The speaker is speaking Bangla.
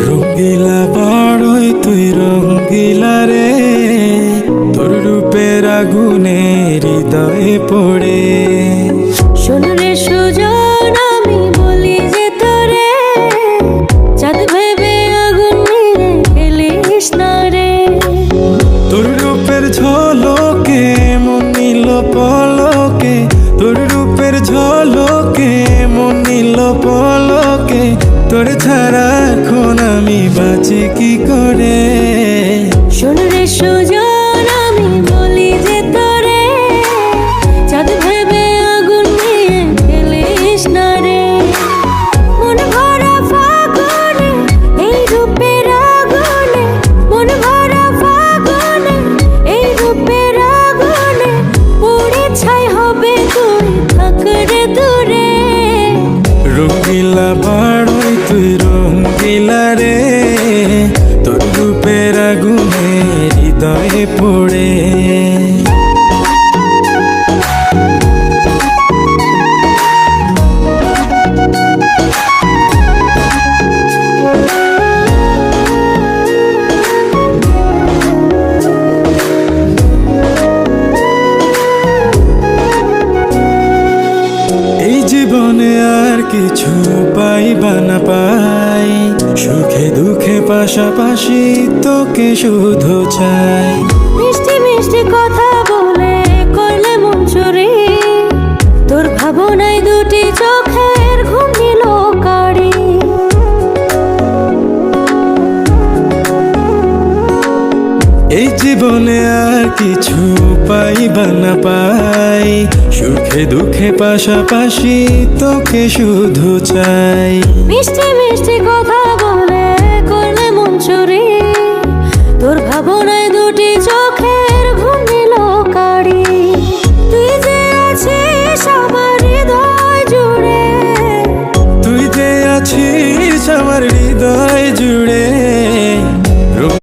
রঙ্গিলা বড়ই তুই রঙ্গিলা রে, তোর রূপের আগুনে হৃদয়ে পড়ে। শোন রে সুজন, আমি বলি যে তোরে, চাঁদ ভেবে আগুন নিয়ে খেলিস না রে। তোর রূপের ঝলকে মন নিল পলকে, তোর রূপের ঝলকে মন নিল পলকে, তোর ছাড়া এখন আমি বাঁচি কি করে। শোন রে সুজন, আমি বলি যে তোরে, চাঁদ ভেবে আগুন নিয়ে খেলিস না রে। মন ভরা ফাগুনে এই রূপের আগুনে, মন ভরা ফাগুনে এই রূপের আগুনে, পুড়ে ছাই হবে তুই থাক রে দূরে। রঙ্গিলা বড়ই তুই রঙ্গিলা রে, তোর রূপের আগুনে হৃদয়ে পড়ে। এই জীবনে আর কিছু পাইবা না পাই, সুখে দুঃখে পাশাপাশি তোকে শুধু চাই। মিষ্টি মিষ্টি কথা বলে করলে মন চুরি, তোর ভাবনায় দুটি চোখের ঘুম নিল কারি। এই জীবনে আর কিছু পাইবা না পাই, সুখে দুঃখে পাশাপাশি তোকে শুধু চাই। মিষ্টি মিষ্টি কথা